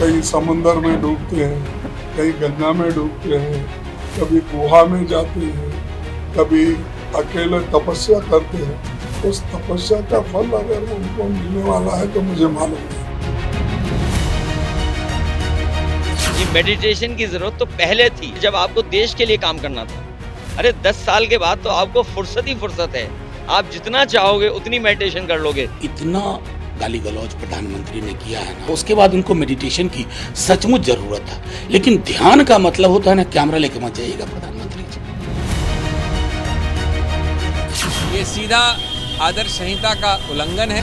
कहीं समुंदर में डूबते हैं, कहीं गंगा में डूबते हैं, कभी गुहा में जाते हैं, कभी अकेले तपस्या करते हैं। उस तपस्या का फल अगर उनको मिलने वाला है तो मुझे मालूम नहीं। ये मेडिटेशन की जरूरत तो पहले थी, जब आपको देश के लिए काम करना था। अरे 10 साल के बाद तो आपको फुर्सत ही फुर्सत है। आप जितना चाहोगे उतनी मेडिटेशन कर लोगे। इतना गाली गलौज प्रधानमंत्री ने किया है ना, उसके बाद उनको मेडिटेशन की सचमुच जरूरत है। लेकिन ध्यान का मतलब होता है ना, कैमरा लेके मत जाइएगा प्रधानमंत्री जी। ये सीधा आदर्श संहिता का उल्लंघन है।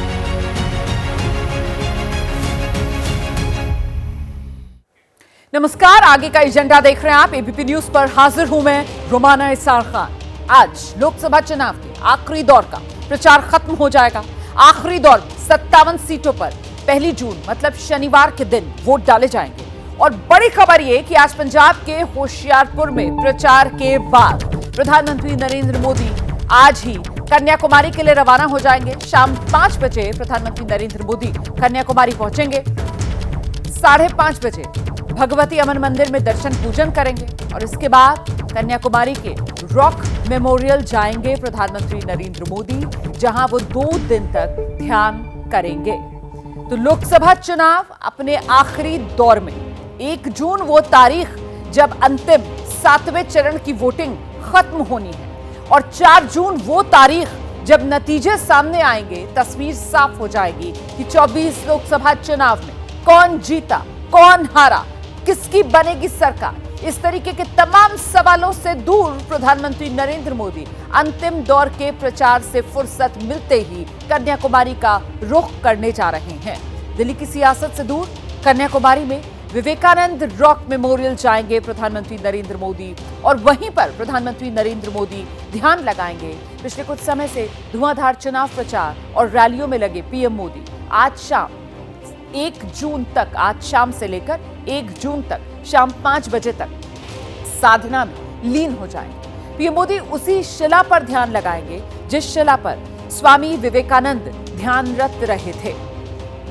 नमस्कार, आगे का एजेंडा देख रहे हैं आप। एबीपी न्यूज पर हाजिर हूं मैं रोमाना इसार खान। आज लोकसभा चुनाव के आखिरी दौर का प्रचार खत्म हो जाएगा। आखिरी दौर 57 सीटों पर 1 जून मतलब शनिवार के दिन वोट डाले जाएंगे। और बड़ी खबर यह कि आज पंजाब के होशियारपुर में प्रचार के बाद प्रधानमंत्री नरेंद्र मोदी आज ही कन्याकुमारी के लिए रवाना हो जाएंगे। शाम 5 बजे प्रधानमंत्री नरेंद्र मोदी कन्याकुमारी पहुंचेंगे। 5:30 बजे भगवती अमन मंदिर में दर्शन पूजन करेंगे और इसके बाद कन्याकुमारी के रॉक मेमोरियल जाएंगे प्रधानमंत्री नरेंद्र मोदी, जहां वो 2 दिन तक ध्यान करेंगे। तो लोकसभा चुनाव अपने आखिरी दौर में 1 जून वो तारीख जब अंतिम 7वें चरण की वोटिंग खत्म होनी है और 4 जून वो तारीख जब नतीजे सामने आएंगे, तस्वीर साफ हो जाएगी कि 24 लोकसभा चुनाव में कौन जीता, कौन हारा, किसकी बनेगी सरकार। इस तरीके के तमाम सवालों से दूर प्रधानमंत्री नरेंद्र मोदी अंतिम दौर के प्रचार से फुर्सत मिलते ही कन्याकुमारी का रुख करने जा रहे हैं। दिल्ली की सियासत से दूर कन्याकुमारी में विवेकानंद रॉक मेमोरियल जाएंगे प्रधानमंत्री नरेंद्र मोदी और वहीं पर प्रधानमंत्री नरेंद्र मोदी ध्यान लगाएंगे। पिछले कुछ समय से धुआंधार चुनाव प्रचार और रैलियों में लगे पीएम मोदी आज शाम 1 जून तक, आज शाम से लेकर 1 जून तक शाम 5 बजे तक साधना में लीन हो जाएंगे। पीएम मोदी उसी शिला पर ध्यान लगाएंगे जिस शिला पर स्वामी विवेकानंद ध्यानरत रहे थे।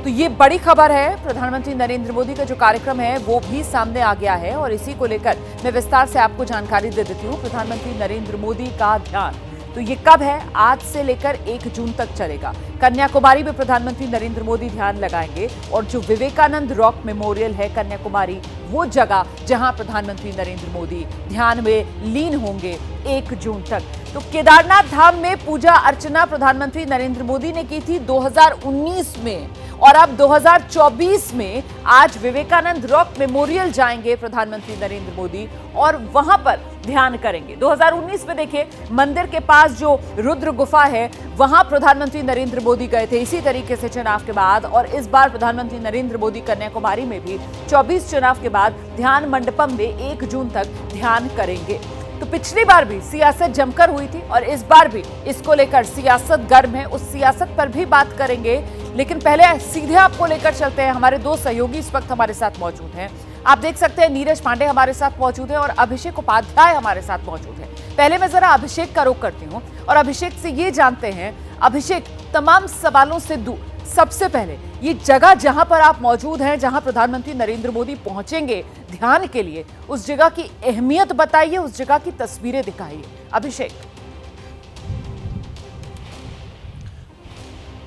तो ये बड़ी खबर है। प्रधानमंत्री नरेंद्र मोदी का जो कार्यक्रम है वो भी सामने आ गया है और इसी को लेकर मैं विस्तार से आपको जानकारी दे देती हूँ। प्रधानमंत्री नरेंद्र मोदी का ध्यान तो ये कब है? आज से लेकर 1 जून तक चलेगा। कन्याकुमारी में प्रधानमंत्री नरेंद्र मोदी ध्यान लगाएंगे और जो विवेकानंद रॉक मेमोरियल है कन्याकुमारी, वो जगह जहां प्रधानमंत्री नरेंद्र मोदी ध्यान में लीन होंगे 1 जून तक। तो केदारनाथ धाम में पूजा अर्चना प्रधानमंत्री नरेंद्र मोदी ने की थी 2019 में और अब 2024 में आज विवेकानंद रॉक मेमोरियल जाएंगे प्रधानमंत्री नरेंद्र मोदी और वहां पर ध्यान करेंगे। 2019 में देखिए मंदिर के पास जो रुद्र गुफा है वहां प्रधानमंत्री नरेंद्र मोदी गए थे इसी तरीके से चुनाव के बाद, और इस बार प्रधानमंत्री नरेंद्र मोदी कन्याकुमारी में भी 24 चुनाव के बाद ध्यान मंडपम में 1 जून तक ध्यान करेंगे। तो पिछली बार भी सियासत जमकर हुई थी और इस बार भी इसको लेकर सियासत गर्म है, उस सियासत पर भी बात करेंगे। लेकिन पहले सीधे आपको लेकर चलते हैं। हमारे 2 सहयोगी इस वक्त हमारे साथ मौजूद हैं। आप देख सकते हैं नीरज पांडे हमारे साथ मौजूद है और अभिषेक उपाध्याय हमारे साथ मौजूद है। पहले मैं जरा अभिषेक का रुख करती हूँ और अभिषेक से ये जानते हैं, अभिषेक तमाम सवालों से दूर सबसे पहले ये जगह जहां पर आप मौजूद हैं, जहां प्रधानमंत्री नरेंद्र मोदी पहुंचेंगे ध्यान के लिए, उस जगह की अहमियत बताइए, उस जगह की तस्वीरें दिखाइए। अभिषेक।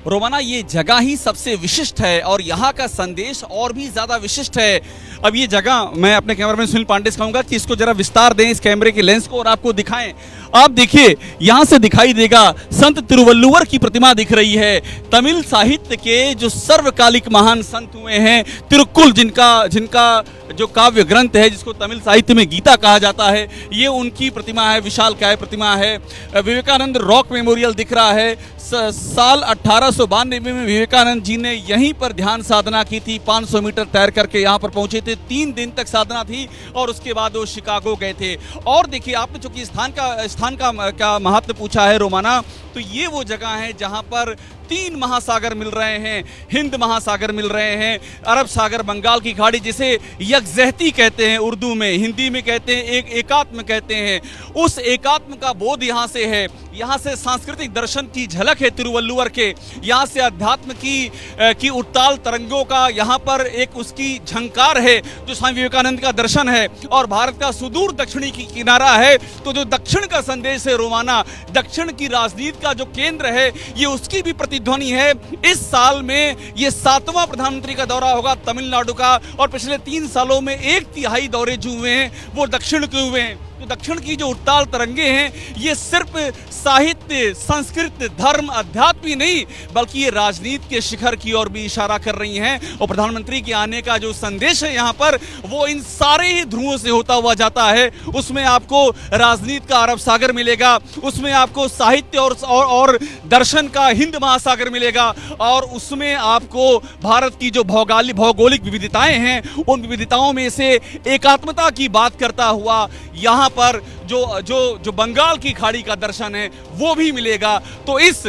रोमाना, ये जगह ही सबसे विशिष्ट है और यहाँ का संदेश और भी ज्यादा विशिष्ट है। अब ये जगह मैं अपने कैमरामैन सुनील पांडे से कहूंगा कि इसको जरा विस्तार दें इस कैमरे के लेंस को और आपको दिखाएं। आप देखिए यहाँ से दिखाई देगा संत तिरुवल्लुवर की प्रतिमा दिख रही है। तमिल साहित्य के जो सर्वकालिक महान संत हुए हैं, तिरुक्कुल जिनका जो काव्य ग्रंथ है जिसको तमिल साहित्य में गीता कहा जाता है, ये उनकी प्रतिमा है, विशालकाय प्रतिमा है। विवेकानंद रॉक मेमोरियल दिख रहा है। साल 1892 में विवेकानंद जी ने यहीं पर ध्यान साधना की थी। 500 मीटर तैर करके यहाँ पर पहुंचे थे। 3 दिन तक साधना थी और उसके बाद वो शिकागो गए थे। और देखिए, आपने चूंकि स्थान का महत्व पूछा है रोमाना, तो ये वो जगह है जहाँ पर तीन महासागर मिल रहे हैं, हिंद महासागर मिल रहे हैं, अरब सागर, बंगाल की खाड़ी, जिसे यकजहती कहते हैं उर्दू में, हिंदी में कहते हैं एक एकात्म कहते हैं। उस एकात्म का बोध यहाँ से है। यहाँ से सांस्कृतिक दर्शन की झलक है तिरुवल्लुवर के, यहाँ से अध्यात्म की उड़ताल तरंगों का यहाँ पर एक उसकी झंकार है जो स्वामी विवेकानंद का दर्शन है। और भारत का सुदूर दक्षिणी की किनारा है, तो जो दक्षिण का संदेश है रोमाना, दक्षिण की राजनीति का जो केंद्र है, ये उसकी भी प्रतिध्वनि है। इस साल में ये 7वां प्रधानमंत्री का दौरा होगा तमिलनाडु का, और पिछले 3 सालों में 1/3 दौरे जो हुए हैं वो दक्षिण के हुए हैं। तो दक्षिण की जो उड़ताल तरंगे हैं, ये सिर्फ साहित्य, संस्कृत, धर्म, अध्यात्म ही नहीं, बल्कि ये राजनीति के शिखर की ओर भी इशारा कर रही हैं। और प्रधानमंत्री के आने का जो संदेश है यहाँ पर, वो इन सारे ही ध्रुवों से होता हुआ जाता है। उसमें आपको राजनीति का अरब सागर मिलेगा, उसमें आपको साहित्य और दर्शन का हिंद महासागर मिलेगा, और उसमें आपको भारत की जो भौगोलिक विविधताएं हैं, उन विविधताओं में से एकात्मता की बात करता हुआ यहाँ पर जो बंगाल की खाड़ी का दर्शन है वो भी मिलेगा। तो इस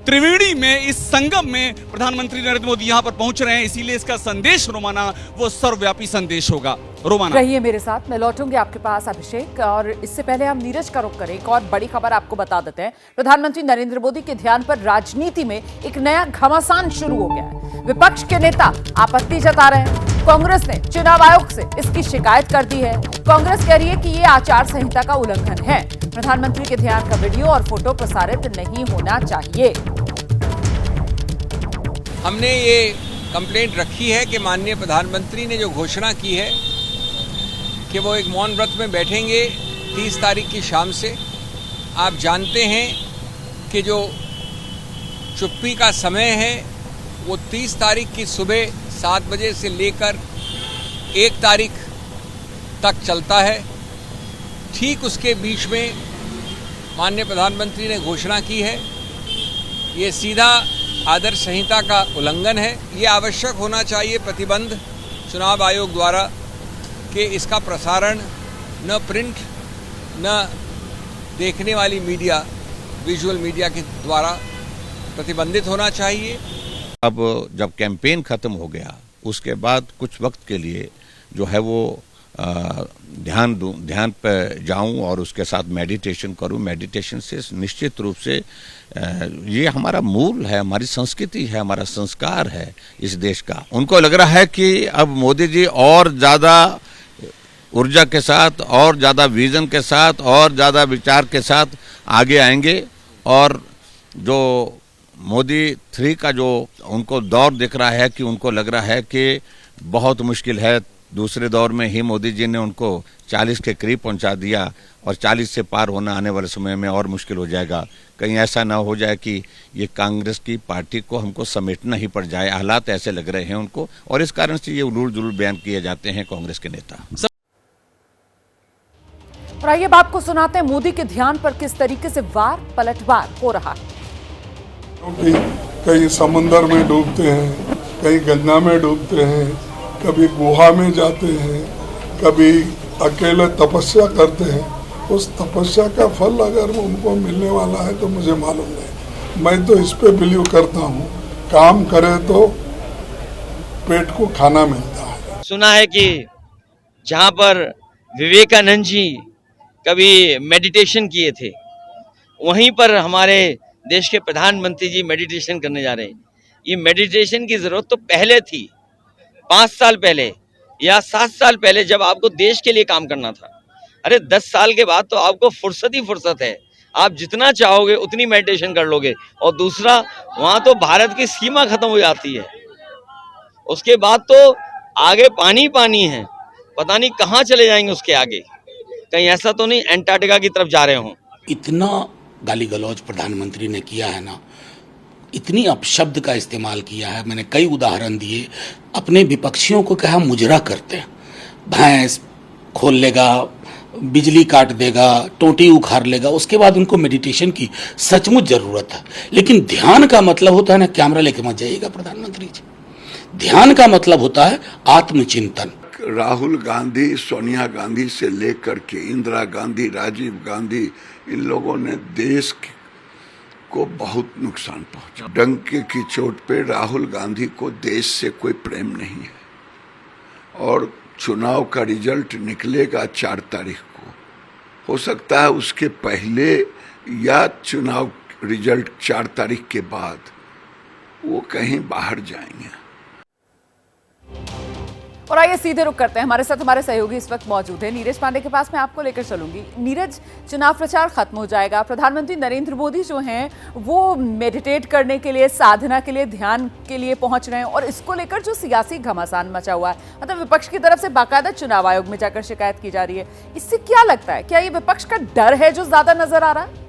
त्रिवेणी में, इस संगम में प्रधानमंत्री नरेंद्र मोदी यहाँ पर पहुंच रहे हैं, इसीलिए इसका संदेश रोमाना वो सर्वव्यापी संदेश होगा। रोमाना रहिए मेरे साथ, मैं लौटूंगी आपके पास अभिषेक, और इससे पहले हम नीरज का रुख करें। एक और बड़ी खबर आपको बता देते हैं। प्रधानमंत्री नरेंद्र मोदी के ध्यान पर राजनीति में एक नया घमासान शुरू हो गया है। विपक्ष के नेता आपत्ति जता रहे हैं। कांग्रेस ने चुनाव आयोग से इसकी शिकायत कर दी है। कांग्रेस कह रही है कि ये आचार संहिता का उल्लंघन है। प्रधानमंत्री के ध्यान का वीडियो और फोटो प्रसारित नहीं होना चाहिए। हमने ये कंप्लेंट रखी है कि माननीय प्रधानमंत्री ने जो घोषणा की है कि वो एक मौन व्रत में बैठेंगे 30 तारीख की शाम से। आप जानते हैं कि जो चुप्पी का समय है वो 30 तारीख की सुबह 7 बजे से लेकर 1 तारीख तक चलता है। ठीक उसके बीच में माननीय प्रधानमंत्री ने घोषणा की है, ये सीधा आदर्श संहिता का उल्लंघन है। ये आवश्यक होना चाहिए प्रतिबंध चुनाव आयोग द्वारा कि इसका प्रसारण न प्रिंट न देखने वाली मीडिया, विजुअल मीडिया के द्वारा प्रतिबंधित होना चाहिए। अब जब कैंपेन खत्म हो गया, उसके बाद कुछ वक्त के लिए जो है वो ध्यान पे जाऊं और उसके साथ मेडिटेशन करूं। मेडिटेशन से निश्चित रूप से ये हमारा मूल है, हमारी संस्कृति है, हमारा संस्कार है इस देश का। उनको लग रहा है कि अब मोदी जी और ज़्यादा ऊर्जा के साथ, और ज़्यादा विजन के साथ, और ज़्यादा विचार के साथ आगे आएंगे, और जो मोदी 3 का जो उनको दौर दिख रहा है कि उनको लग रहा है कि बहुत मुश्किल है। दूसरे दौर में ही मोदी जी ने उनको 40 के करीब पहुंचा दिया, और 40 से पार होना आने वाले समय में और मुश्किल हो जाएगा। कहीं ऐसा ना हो जाए कि ये कांग्रेस की पार्टी को हमको समेटना ही पड़ जाए। हालात ऐसे लग रहे हैं उनको, और इस कारण से ये उलूल जुलूल बयान किए जाते हैं कांग्रेस के नेता। और आइए अब आपको सुनाते हैं मोदी के ध्यान पर किस तरीके से वार पलटवार हो रहा है। कहीं समंदर में डूबते हैं, कहीं गंगा में डूबते हैं, कभी गुहा में जाते हैं, कभी अकेले तपस्या करते हैं। उस तपस्या का फल अगर उनको मिलने वाला है तो मुझे मालूम नहीं। मैं तो इस पे बिलीव करता हूँ, काम करे तो पेट को खाना मिलता है। सुना है कि जहाँ पर विवेकानंद जी कभी मेडिटेशन किए थे, वहीं पर हमारे देश के प्रधानमंत्री जी मेडिटेशन करने जा रहे हैं। ये मेडिटेशन की जरूरत तो पहले थी, 5 साल पहले या 7 साल पहले, जब आपको देश के लिए काम करना था। अरे 10 साल के बाद तो आपको फुर्सत ही फुर्सत है। आप जितना चाहोगे उतनी मेडिटेशन कर लोगे। और दूसरा, वहाँ तो भारत की सीमा खत्म हो जाती है, उसके बाद तो आगे पानी पानी है, पता नहीं कहाँ चले जाएंगे उसके आगे। कहीं ऐसा तो नहीं एंटार्क्टिका की तरफ जा रहे हों। इतना गाली गलौज प्रधानमंत्री ने किया है ना, इतनी अपशब्द का इस्तेमाल किया है। मैंने कई उदाहरण दिए। अपने विपक्षियों को कहा मुजरा करते हैं, भैंस खोल लेगा, बिजली काट देगा, टोटी उखाड़ लेगा। उसके बाद उनको मेडिटेशन की सचमुच जरूरत है। लेकिन ध्यान का मतलब होता है ना, कैमरा लेके मत जाइएगा प्रधानमंत्री जी। ध्यान का मतलब होता है आत्मचिंतन। राहुल गांधी, सोनिया गांधी से लेकर के इंदिरा गांधी, राजीव गांधी, इन लोगों ने देश को बहुत नुकसान पहुंचा। डंके की चोट पे राहुल गांधी को देश से कोई प्रेम नहीं है और चुनाव का रिजल्ट निकलेगा 4 तारीख को। हो सकता है उसके पहले या चुनाव रिजल्ट 4 तारीख के बाद वो कहीं बाहर जाएंगे। और आइए सीधे रुक करते हैं। हमारे साथ हमारे सहयोगी इस वक्त मौजूद है नीरज पांडे के पास। मैं आपको लेकर चलूंगी। नीरज, चुनाव प्रचार खत्म हो जाएगा, प्रधानमंत्री नरेंद्र मोदी जो हैं वो मेडिटेट करने के लिए, साधना के लिए, ध्यान के लिए पहुंच रहे हैं और इसको लेकर जो सियासी घमासान मचा हुआ है, मतलब विपक्ष की तरफ से बाकायदा चुनाव आयोग में जाकर शिकायत की जा रही है, इससे क्या लगता है, क्या ये विपक्ष का डर है जो ज्यादा नजर आ रहा है?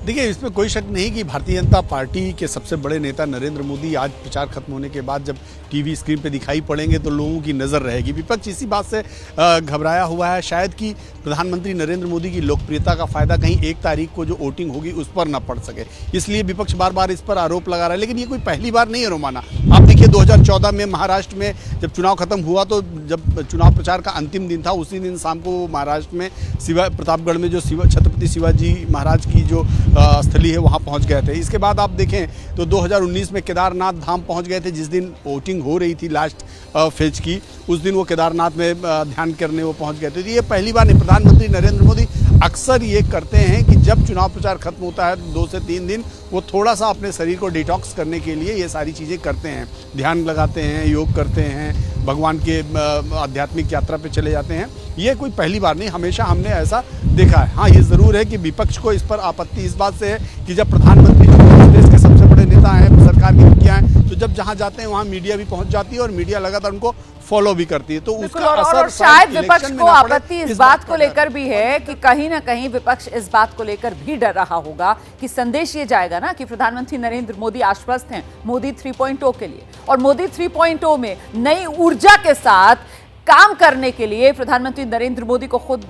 देखिए, इसमें कोई शक नहीं कि भारतीय जनता पार्टी के सबसे बड़े नेता नरेंद्र मोदी आज प्रचार खत्म होने के बाद जब टीवी स्क्रीन पे दिखाई पड़ेंगे तो लोगों की नज़र रहेगी। विपक्ष इसी बात से घबराया हुआ है शायद कि प्रधानमंत्री नरेंद्र मोदी की लोकप्रियता का फायदा कहीं 1 तारीख को जो वोटिंग होगी उस पर न पड़ सके, इसलिए विपक्ष बार बार इस पर आरोप लगा रहा है। लेकिन ये कोई पहली बार नहीं है रोमाना। आप देखिए 2014 में महाराष्ट्र में जब चुनाव खत्म हुआ तो जब चुनाव प्रचार का अंतिम दिन था उसी दिन शाम को महाराष्ट्र में प्रतापगढ़ में जो छत्रपति शिवाजी महाराज की जो स्थली है वहाँ पहुँच गए थे। इसके बाद आप देखें तो 2019 में केदारनाथ धाम पहुँच गए थे। जिस दिन वोटिंग हो रही थी लास्ट फेज की, उस दिन वो केदारनाथ में ध्यान करने वो पहुँच गए थे। तो ये पहली बार नहीं। प्रधानमंत्री नरेंद्र मोदी अक्सर ये करते हैं कि जब चुनाव प्रचार खत्म होता है 2 से 3 दिन वो थोड़ा सा अपने शरीर को डिटॉक्स करने के लिए ये सारी चीज़ें करते हैं, ध्यान लगाते हैं, योग करते हैं, भगवान के आध्यात्मिक यात्रा पे चले जाते हैं। ये कोई पहली बार नहीं, हमेशा हमने ऐसा देखा है। हाँ, ये ज़रूर है कि विपक्ष को इस पर आपत्ति इस बात से है कि जब प्रधानमंत्री देश के सबसे बड़े नेता हैं, सरकार की मुखिया हैं, तो जब जहाँ जाते हैं वहाँ मीडिया भी पहुँच जाती है और मीडिया लगातार उनको फॉलो भी करती है, तो उसका असर और शायद विपक्ष को आपत्ति इस बात को लेकर भी है कि कहीं ना कहीं विपक्ष इस बात को लेकर भी डर रहा होगा कि संदेश ये जाएगा ना कि प्रधानमंत्री नरेंद्र मोदी आश्वस्त हैं मोदी 3.0 के लिए, और मोदी 3.0 में नई ऊर्जा के साथ काम करने के लिए प्रधानमंत्री नरेंद्र मोदी को खुद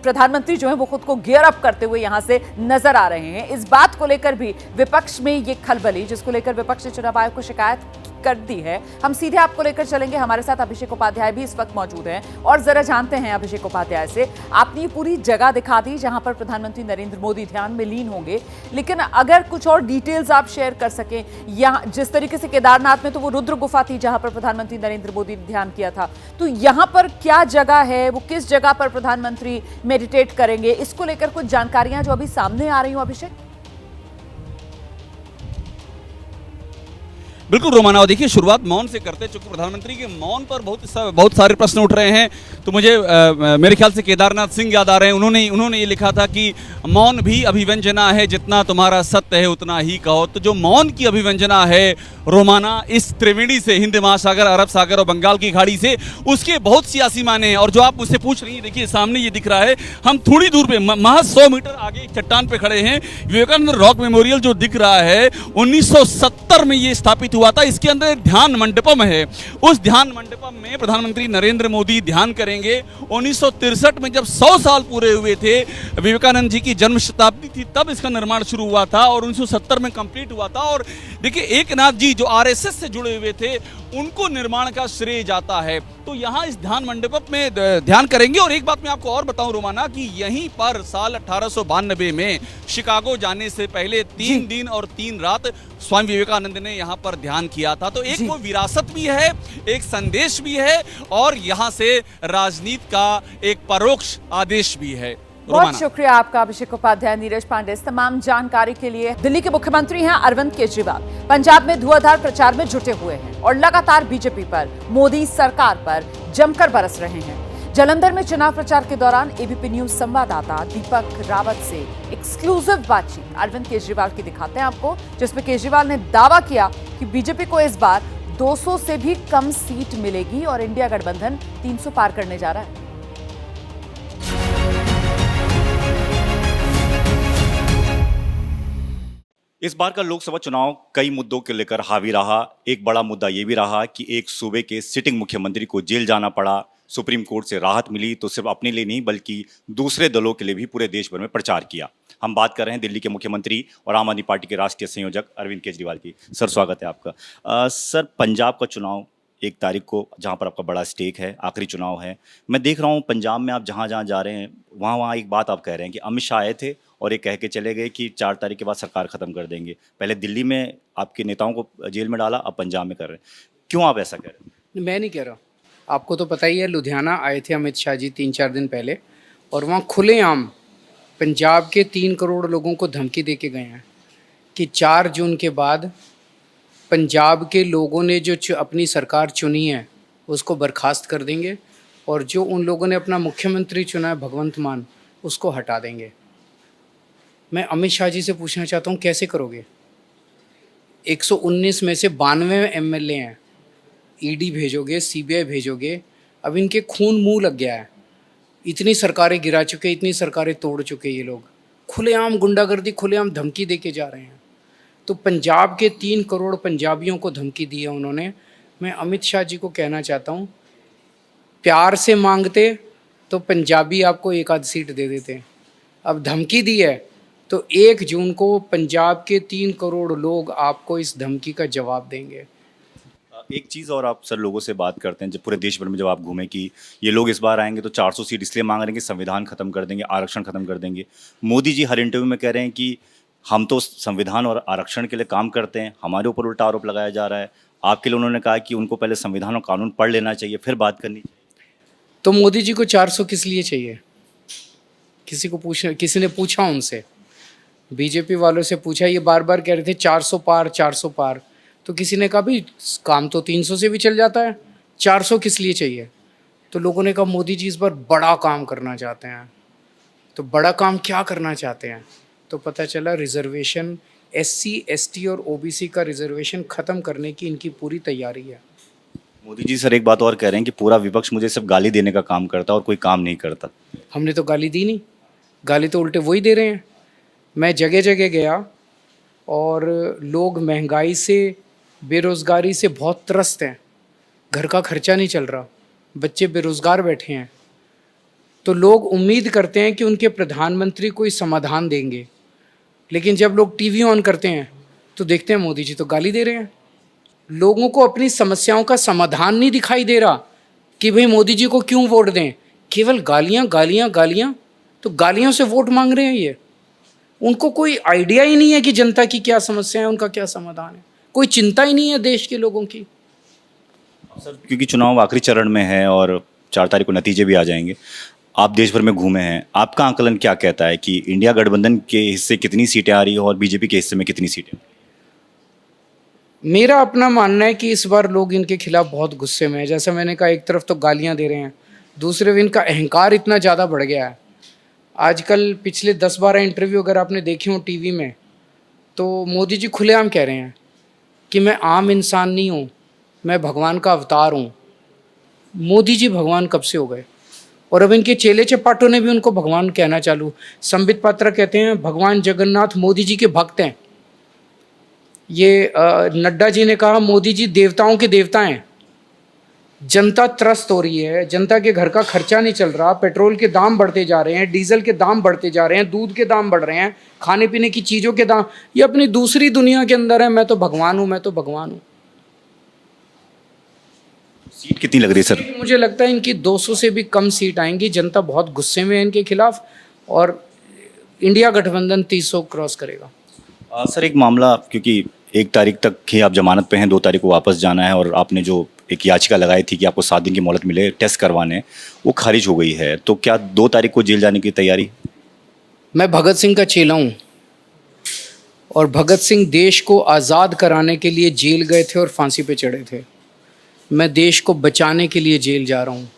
प्रधानमंत्री जो है वो खुद को गियर अप करते हुए यहां से नजर आ रहे हैं। इस बात को लेकर भी विपक्ष में ये खलबली, जिसको लेकर विपक्ष ने चुनाव आयोग को शिकायत कर दी है। हम सीधे आपको लेकर चलेंगे। हमारे साथ अभिषेक उपाध्याय भी इस वक्त मौजूद हैं और जरा जानते हैं अभिषेक उपाध्याय से, आपने ये पूरी जगह दिखा दी जहां पर प्रधानमंत्री नरेंद्र मोदी ध्यान में लीन होंगे, लेकिन अगर कुछ और डिटेल्स आप शेयर कर सकें, यहाँ जिस तरीके से केदारनाथ में तो वो रुद्र गुफा थी जहां पर प्रधानमंत्री नरेंद्र मोदी ने ध्यान किया था, तो यहाँ पर क्या जगह है, वो किस जगह पर प्रधानमंत्री मेडिटेट करेंगे, इसको लेकर कुछ जानकारियां जो अभी सामने आ रही हो अभिषेक? बिल्कुल रोमाना, और देखिए शुरुआत मौन से करते हैं, चूंकि प्रधानमंत्री के मौन पर बहुत सारे प्रश्न उठ रहे हैं। तो मुझे मेरे ख्याल से केदारनाथ सिंह याद आ रहे हैं। उन्होंने ये लिखा था कि मौन भी अभिव्यंजना है, जितना तुम्हारा सत्य है उतना ही कहो। तो जो मौन की अभिव्यंजना है रोमाना, इस त्रिवेणी से, हिंद महासागर, अरब सागर और बंगाल की खाड़ी से, उसके बहुत सियासी माने हैं। और जो आप मुझसे पूछ रही हैं, देखिए सामने ये दिख रहा है, हम थोड़ी दूर पे महज 100 मीटर आगे एक चट्टान पे खड़े हैं। विवेकानंद रॉक मेमोरियल जो दिख रहा है 1970 में ये स्थापित हुआ था। इसके अंदर ध्यान मंडपम है। उस ध्यान मंडपम में प्रधानमंत्री नरेंद्र मोदी ध्यान करेंगे। 1963 में जब 100 साल पूरे हुए थे, विवेकानंद जी की जन्म शताब्दी थी, तब इसका निर्माण शुरू हुआ था और 1970 में कंप्लीट हुआ था। और देखिए एकनाथ जी जो आरएसएस से जुड़े हुए थे, उनको निर्माण का श्रेय जाता है। तो यहाँ इस ध्यान मंडप में ध्यान करेंगे। और एक बात मैं आपको और बताऊं रोमाना, कि यहीं पर साल 1892 में शिकागो जाने से पहले 3 दिन और 3 रात स्वामी विवेकानंद ने यहाँ पर ध्यान किया था। तो एक वो विरासत भी है, एक संदेश भी है, और यहाँ से राजनीति का एक परोक्ष आदेश भी है। बहुत शुक्रिया आपका अभिषेक उपाध्याय। नीरज पांडे इस तमाम जानकारी के लिए। दिल्ली के मुख्यमंत्री हैं अरविंद केजरीवाल, पंजाब में धुआंधार प्रचार में जुटे हुए हैं और लगातार बीजेपी पर, मोदी सरकार पर जमकर बरस रहे हैं। जालंधर में चुनाव प्रचार के दौरान एबीपी न्यूज संवाददाता दीपक रावत से एक्सक्लूसिव बातचीत अरविंद केजरीवाल की दिखाते हैं आपको, जिसमें केजरीवाल ने दावा किया कि बीजेपी को इस बार 200 से भी कम सीट मिलेगी और इंडिया गठबंधन 300 पार करने जा रहा है। इस बार का लोकसभा चुनाव कई मुद्दों के लेकर हावी रहा। एक बड़ा मुद्दा ये भी रहा कि एक सूबे के सिटिंग मुख्यमंत्री को जेल जाना पड़ा। सुप्रीम कोर्ट से राहत मिली तो सिर्फ अपने लिए नहीं बल्कि दूसरे दलों के लिए भी पूरे देश भर में प्रचार किया। हम बात कर रहे हैं दिल्ली के मुख्यमंत्री और आम आदमी पार्टी के राष्ट्रीय संयोजक अरविंद केजरीवाल की। सर स्वागत है आपका। सर, पंजाब का चुनाव 1 तारीख को जहाँ पर आपका बड़ा स्टेक है, आखिरी चुनाव है। मैं देख रहा हूँ पंजाब में आप जहाँ जहाँ जा रहे हैं वहाँ एक बात आप कह रहे हैं कि अमित शाह आए थे और ये कह के चले गए कि 4 तारीख के बाद सरकार ख़त्म कर देंगे। पहले दिल्ली में आपके नेताओं को जेल में डाला, अब पंजाब में कर रहे हैं। क्यों आप ऐसा कह रहे हैं? मैं नहीं कह रहा, आपको तो पता ही है, लुधियाना आए थे अमित शाह जी 3-4 दिन पहले और वहाँ खुलेआम पंजाब के 3 करोड़ लोगों को धमकी दे के गए हैं कि 4 जून के बाद पंजाब के लोगों ने जो अपनी सरकार चुनी है उसको बर्खास्त कर देंगे और जो उन लोगों ने अपना मुख्यमंत्री चुना है भगवंत मान, उसको हटा देंगे। मैं अमित शाह जी से पूछना चाहता हूँ, कैसे करोगे? 119 में से 92 एमएलए हैं, ईडी भेजोगे, सीबीआई भेजोगे, अब इनके खून मुंह लग गया है। इतनी सरकारें गिरा चुके, इतनी सरकारें तोड़ चुके ये लोग, खुलेआम गुंडागर्दी, खुलेआम धमकी दे के जा रहे हैं। तो पंजाब के 3 करोड़ पंजाबियों को धमकी दी है उन्होंने। मैं अमित शाह जी को कहना चाहता हूँ, प्यार से मांगते तो पंजाबी आपको 1 आध सीट दे देते। अब धमकी दी है तो 1 जून को पंजाब के 3 करोड़ लोग आपको इस धमकी का जवाब देंगे। एक चीज़ और आप सर लोगों से बात करते हैं, जब पूरे देश भर में जब आप घूमें कि ये लोग इस बार आएंगे तो 400 सीट इसलिए मांग रहे हैं कि संविधान खत्म कर देंगे, आरक्षण खत्म कर देंगे। मोदी जी हर इंटरव्यू में कह रहे हैं कि हम तो संविधान और आरक्षण के लिए काम करते हैं, हमारे ऊपर उल्टा आरोप लगाया जा रहा है। आपके लिए उन्होंने कहा कि उनको पहले संविधान और कानून पढ़ लेना चाहिए, फिर बात करनी चाहिए। तो मोदी जी को 400 किस लिए चाहिए? किसी ने पूछा उनसे, बीजेपी वालों से पूछा, ये बार बार कह रहे थे 400 पार 400 पार, तो किसी ने कहा भी काम तो 300 से भी चल जाता है, 400 किस लिए चाहिए? तो लोगों ने कहा मोदी जी इस बार बड़ा काम करना चाहते हैं। तो बड़ा काम क्या करना चाहते हैं? तो पता चला रिजर्वेशन, SC ST और OBC का रिजर्वेशन ख़त्म करने की इनकी पूरी तैयारी है। मोदी जी सर एक बात और कह रहे हैं कि पूरा विपक्ष मुझे सिर्फ गाली देने का काम करता है और कोई काम नहीं करता। हमने तो गाली दी नहीं, गाली तो उल्टे वही दे रहे हैं। मैं जगह जगह गया और लोग महंगाई से, बेरोज़गारी से बहुत त्रस्त हैं, घर का खर्चा नहीं चल रहा, बच्चे बेरोज़गार बैठे हैं। तो लोग उम्मीद करते हैं कि उनके प्रधानमंत्री कोई समाधान देंगे, लेकिन जब लोग टीवी ऑन करते हैं तो देखते हैं मोदी जी तो गाली दे रहे हैं। लोगों को अपनी समस्याओं का समाधान नहीं दिखाई दे रहा कि भाई मोदी जी को क्यों वोट दें, केवल गालियां गालियां गालियां। तो गालियों से वोट मांग रहे हैं ये। उनको कोई आइडिया ही नहीं है कि जनता की क्या समस्या है, उनका क्या समाधान है, कोई चिंता ही नहीं है देश के लोगों की। सर क्योंकि चुनाव आखिरी चरण में है और 4 तारीख को नतीजे भी आ जाएंगे, आप देश भर में घूमे हैं, आपका आंकलन क्या कहता है कि इंडिया गठबंधन के हिस्से कितनी सीटें आ रही है और बीजेपी के हिस्से में कितनी सीटें? मेरा अपना मानना है कि इस बार लोग इनके खिलाफ बहुत गुस्से में है। जैसा मैंने कहा, एक तरफ तो गालियां दे रहे हैं, दूसरे इनका अहंकार इतना ज़्यादा बढ़ गया है। आजकल पिछले 10-12 इंटरव्यू अगर आपने देखे हो टीवी में, तो मोदी जी खुलेआम कह रहे हैं कि मैं आम इंसान नहीं हूँ, मैं भगवान का अवतार हूँ। मोदी जी भगवान कब से हो गए? और अब इनके चेले चपाटों ने भी उनको भगवान कहना चालू। संबित पात्रा कहते हैं भगवान जगन्नाथ मोदी जी के भक्त हैं। ये नड्डा जी ने कहा मोदी जी देवताओं के देवता हैं। जनता त्रस्त हो रही है, जनता के घर का खर्चा नहीं चल रहा, पेट्रोल के दाम बढ़ते जा रहे हैं, डीजल के दाम बढ़ते जा रहे हैं, दूध के दाम बढ़ रहे हैं, खाने पीने की चीज़ों के दाम, ये अपनी दूसरी दुनिया के अंदर है। मैं तो भगवान हूँ, मैं तो भगवान हूँ। सीट कितनी लग रही है सर? मुझे लगता है इनकी 200 से भी कम सीट आएंगी। जनता बहुत गुस्से में है इनके खिलाफ और इंडिया गठबंधन 300 क्रॉस करेगा। सर एक मामला, क्योंकि 1 तारीख तक ही आप जमानत पे हैं, 2 तारीख को वापस जाना है और आपने जो एक याचिका लगाई थी कि आपको 7 दिन की मोहलत मिले टेस्ट करवाने, वो खारिज हो गई है, तो क्या 2 तारीख को जेल जाने की तैयारी? मैं भगत सिंह का चेला हूँ और भगत सिंह देश को आज़ाद कराने के लिए जेल गए थे और फांसी पे चढ़े थे। मैं देश को बचाने के लिए जेल जा रहा हूँ।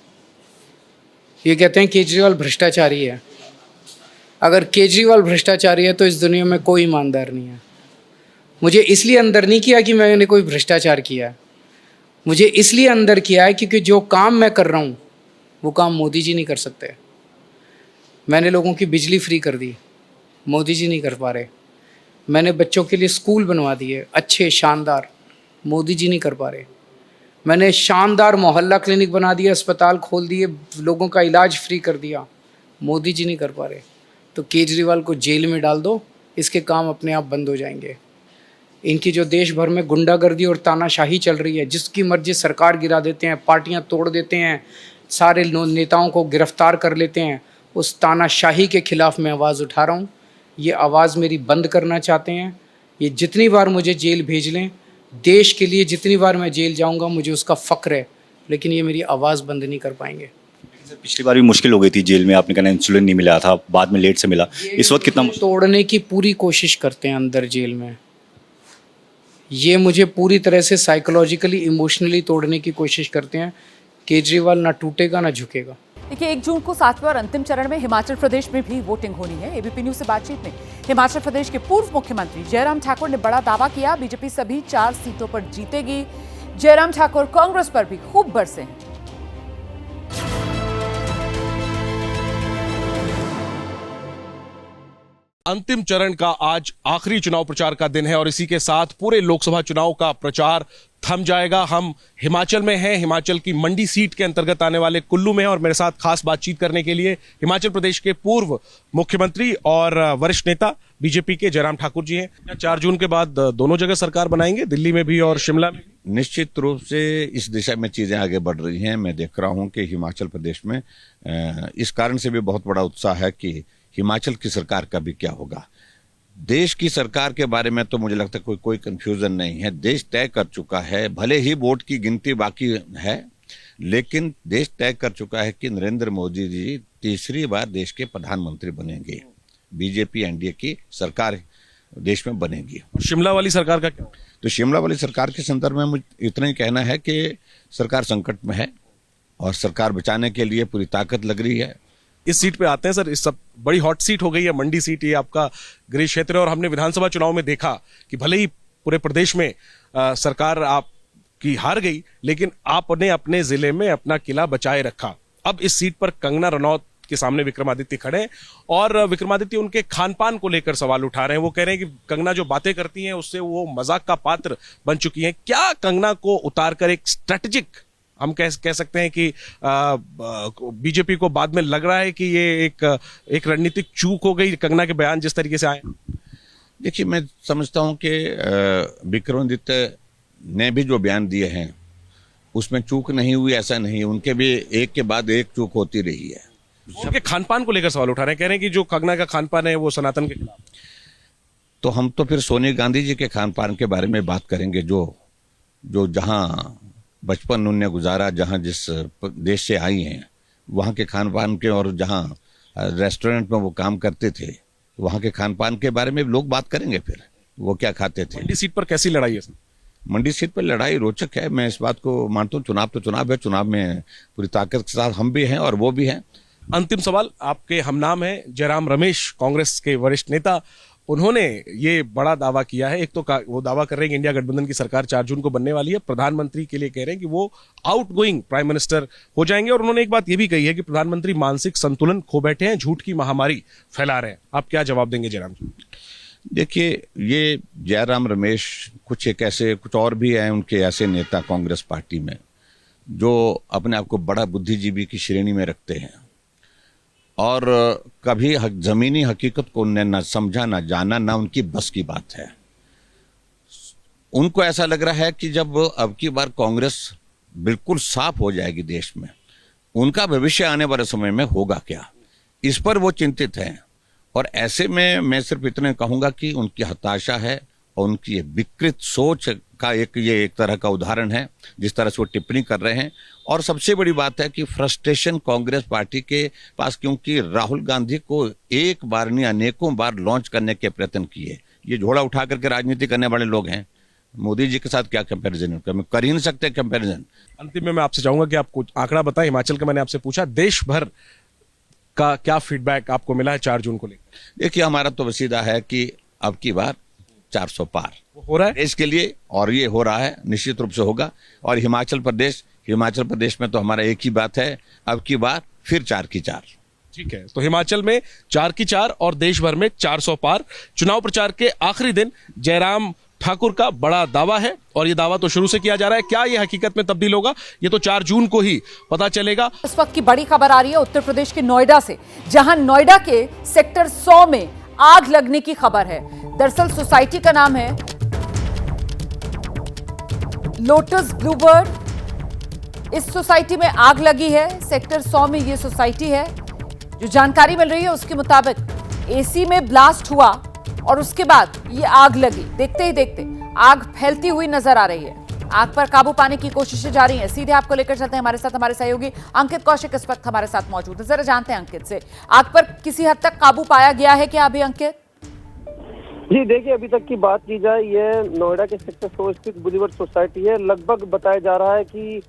ये कहते हैं केजरीवाल भ्रष्टाचारी है। अगर केजरीवाल भ्रष्टाचारी है तो इस दुनिया में कोई ईमानदार नहीं है। मुझे इसलिए अंदर नहीं किया कि मैंने कोई भ्रष्टाचार किया है, मुझे इसलिए अंदर किया है क्योंकि जो काम मैं कर रहा हूँ वो काम मोदी जी नहीं कर सकते। मैंने लोगों की बिजली फ्री कर दी, मोदी जी नहीं कर पा रहे। मैंने बच्चों के लिए स्कूल बनवा दिए अच्छे शानदार, मोदी जी नहीं कर पा रहे। मैंने शानदार मोहल्ला क्लिनिक बना दिया, अस्पताल खोल दिए, लोगों का इलाज फ्री कर दिया, मोदी जी नहीं कर पा रहे। तो केजरीवाल को जेल में डाल दो, इसके काम अपने आप बंद हो जाएंगे। इनकी जो देश भर में गुंडागर्दी और तानाशाही चल रही है, जिसकी मर्जी सरकार गिरा देते हैं, पार्टियां तोड़ देते हैं, सारे नेताओं को गिरफ्तार कर लेते हैं, उस तानाशाही के खिलाफ मैं आवाज़ उठा रहा हूँ। ये आवाज़ मेरी बंद करना चाहते हैं। ये जितनी बार मुझे जेल भेज लें, देश के लिए जितनी बार मैं जेल जाऊँगा मुझे उसका फ़ख्र है, लेकिन ये मेरी आवाज़ बंद नहीं कर पाएंगे। पिछली बार भी मुश्किल हो गई थी जेल में, आपने कहना इंसुलिन नहीं मिला था, बाद में लेट से मिला, इस वक्त कितना तोड़ने की पूरी कोशिश करते हैं अंदर जेल में। ये मुझे पूरी तरह से साइकोलॉजिकली इमोशनली तोड़ने की कोशिश करते हैं। केजरीवाल ना टूटेगा ना झुकेगा। देखिए 1 जून को 7वें और अंतिम चरण में हिमाचल प्रदेश में भी वोटिंग होनी है। एबीपी न्यूज से बातचीत में हिमाचल प्रदेश के पूर्व मुख्यमंत्री जयराम ठाकुर ने बड़ा दावा किया, बीजेपी सभी 4 सीटों पर जीतेगी। जयराम ठाकुर कांग्रेस पर भी खूब बरसे हैं। अंतिम चरण का आज आखिरी चुनाव प्रचार का दिन है और इसी के साथ पूरे लोकसभा चुनाव का प्रचार थम जाएगा। हम हिमाचल में हैं, हिमाचल की मंडी सीट के अंतर्गत आने वाले कुल्लू में हैं और मेरे साथ खास बातचीत करने के लिए हिमाचल प्रदेश के पूर्व मुख्यमंत्री और वरिष्ठ नेता बीजेपी के जयराम ठाकुर जी हैं। 4 जून के बाद दोनों जगह सरकार बनाएंगे, दिल्ली में भी और शिमला में भी। निश्चित रूप से इस दिशा में चीजें आगे बढ़ रही हैं। मैं देख रहा हूं कि हिमाचल प्रदेश में इस कारण से भी बहुत बड़ा उत्साह है कि हिमाचल की सरकार का भी क्या होगा। देश की सरकार के बारे में तो मुझे लगता है कोई कंफ्यूजन नहीं है। देश तय कर चुका है, भले ही वोट की गिनती बाकी है, लेकिन देश तय कर चुका है कि नरेंद्र मोदी जी तीसरी बार देश के प्रधानमंत्री बनेंगे। बीजेपी एनडीए की सरकार देश में बनेगी। शिमला वाली सरकार का क्या? तो शिमला वाली सरकार के संदर्भ में मुझे इतना ही कहना है कि सरकार संकट में है और सरकार बचाने के लिए पूरी ताकत लग रही है। इस सीट पे आते हैं सर, इस सब बड़ी हॉट सीट हो गई है मंडी सीट, ये आपका गृह क्षेत्र है और हमने विधानसभा चुनाव में देखा कि भले ही पूरे प्रदेश में सरकार आपकी हार गई, लेकिन आपने अपने जिले में अपना किला बचाए रखा। अब इस सीट पर कंगना रनौत के सामने विक्रमादित्य खड़े हैं और विक्रमादित्य उनके खान पान को लेकर सवाल उठा रहे हैं। वो कह रहे हैं कि कंगना जो बातें करती हैं उससे वो मजाक का पात्र बन चुकी हैं। क्या कंगना को उतार कर एक स्ट्रेटेजिक, हम कह सकते हैं कि बीजेपी को बाद में लग रहा है कि ये एक रणनीतिक चूक हो गई कंगना के बयान जिस तरीके से आए? देखिए, मैं समझता हूं कि विक्रमादित्य ने भी जो बयान दिए हैं उसमें चूक नहीं हुई, ऐसा नहीं। उनके भी एक के बाद एक चूक होती रही है। उनके खान पान को लेकर सवाल उठा रहे हैं, कह रहे हैं कि जो कंगना का खान पान है वो सनातन के खिलाफ। तो हम तो फिर सोनिया गांधी जी के खान पान के बारे में बात करेंगे, जो जहां बचपन उन्होंने गुजारा, जहां जिस देश से आई हैं वहां के खान पान के, और जहां रेस्टोरेंट में वो काम करते थे वहां के खान पान के बारे में लोग बात करेंगे। फिर वो क्या खाते थे। मंडी सीट पर कैसी लड़ाई है? मंडी सीट पर लड़ाई रोचक है। मैं इस बात को मानता हूँ, चुनाव तो चुनाव है, चुनाव में पूरी ताकत के साथ हम भी हैं और वो भी हैं। अंतिम सवाल, आपके हमनाम है जयराम रमेश, कांग्रेस के वरिष्ठ नेता, उन्होंने ये बड़ा दावा किया है। एक तो वो दावा कर रहे हैं कि इंडिया गठबंधन की सरकार 4 जून को बनने वाली है। प्रधानमंत्री के लिए कह रहे हैं कि वो आउटगोइंग प्राइम मिनिस्टर हो जाएंगे और उन्होंने एक बात ये भी कही है कि प्रधानमंत्री मानसिक संतुलन खो बैठे हैं, झूठ की महामारी फैला रहे हैं। आप क्या जवाब देंगे जयराम जी? देखिए, ये जयराम रमेश कुछ और भी हैं उनके ऐसे नेता कांग्रेस पार्टी में जो अपने आप को बड़ा बुद्धिजीवी की श्रेणी में रखते हैं और कभी जमीनी हकीकत को उन्हें ना समझा, ना जाना, ना उनकी बस की बात है। उनको ऐसा लग रहा है कि जब अब की बार कांग्रेस बिल्कुल साफ हो जाएगी देश में, उनका भविष्य आने वाले समय में होगा क्या, इस पर वो चिंतित हैं। और ऐसे में मैं सिर्फ इतने कहूंगा कि उनकी हताशा है और उनकी विकृत सोच का एक तरह का उदाहरण है जिस तरह से वो टिप्पणी कर रहे हैं। और सबसे बड़ी बात है कि फ्रस्ट्रेशन कांग्रेस पार्टी के पास, क्योंकि राहुल गांधी को एक बार नहीं अनेकों बार लॉन्च करने के प्रयत्न किए। ये झोला उठा करके राजनीति करने वाले लोग हैं। मोदी जी के साथ क्या कंपैरिजन कर ही नहीं सकते कंपैरिजन। अंतिम में मैं आपसे चाहूंगा कि आप कुछ आंकड़ा बताएं। हिमाचल का मैंने आपसे पूछा, देश भर का क्या फीडबैक आपको मिला है 4 जून को लेकर? देखिए, हमारा तो वसीदा है कि अब की बार 400 पार हो रहा है देश के लिए, और ये हो रहा है, निश्चित रूप से होगा। और हिमाचल प्रदेश में तो हमारा एक ही बात है, अब की बार फिर 4 की 4। ठीक है, तो हिमाचल में 4 की 4 और देश भर में 400 पार। चुनाव प्रचार के आखिरी दिन जयराम ठाकुर का बड़ा दावा है और ये दावा तो शुरू से किया जा रहा है। क्या ये हकीकत में तब्दील होगा, ये तो 4 जून को ही पता चलेगा। इस वक्त की बड़ी खबर आ रही है उत्तर प्रदेश के नोएडा से, जहां नोएडा के सेक्टर 100 में आग लगने की खबर है। दरअसल सोसाइटी का नाम है लोटस ब्लूबर्ड, इस सोसाइटी में आग लगी है। सेक्टर 100 में ये सोसाइटी है। जो जानकारी मिल रही है उसके मुताबिक एसी में ब्लास्ट हुआ और उसके बाद ये आग लगी। देखते ही देखते आग फैलती हुई नजर आ रही है। आग पर काबू पाने की कोशिशें जारी हैं। सीधे आपको लेकर चलते हैं, हमारे साथ हमारे सहयोगी अंकित कौशिक इस वक्त हमारे साथ मौजूद है। जरा जानते हैं अंकित से, आग पर किसी हद तक काबू पाया गया है क्या अभी अंकित? जी देखिए, अभी तक की बात की जाए, ये नोएडा के सेक्टर 100 स्थित बुलीवर्ड सोसाइटी है। लगभग बताया जा रहा है कि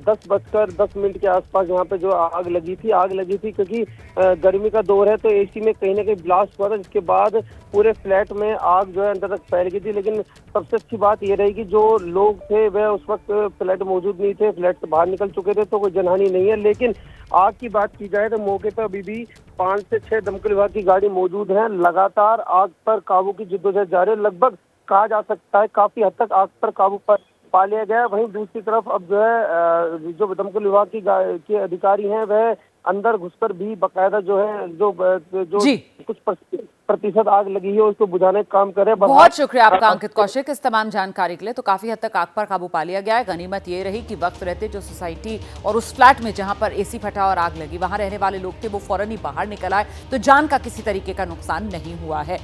10:10 के आसपास यहाँ पे जो आग लगी थी क्योंकि गर्मी का दौर है तो एसी में कहीं ना कहीं ब्लास्ट हुआ था, जिसके बाद पूरे फ्लैट में आग जो है अंदर तक फैल गई थी। लेकिन सबसे अच्छी बात ये रही कि जो लोग थे वह उस वक्त फ्लैट मौजूद नहीं थे, फ्लैट से बाहर निकल चुके थे, तो कोई जनहानि नहीं है। लेकिन आग की बात की जाए तो मौके पर अभी भी 5 से 6 दमकल विभाग की गाड़ी मौजूद है। लगातार आग पर काबू की जिद्दोजहद जारी है। लगभग कहा जा सकता है काफी हद तक आग पर काबू पा लिया गया है। वहीं दूसरी तरफ अब जो है जो दमकल विभाग के अधिकारी हैं वह अंदर घुसकर भी बकायदा जो है जो कुछ प्रतिशत आग लगी है उसको बुझाने का काम कर रहे हैं। बहुत शुक्रिया आपका अंकित कौशिक इस तमाम जानकारी के लिए। तो काफी हद तक आग पर काबू पा लिया गया है। गनीमत ये रही कि वक्त रहते जो सोसाइटी और उस फ्लैट में जहां पर एसी फटा और आग लगी वहां रहने वाले लोग थे वो फौरन ही बाहर निकल आए, तो जान का किसी तरीके का नुकसान नहीं हुआ है।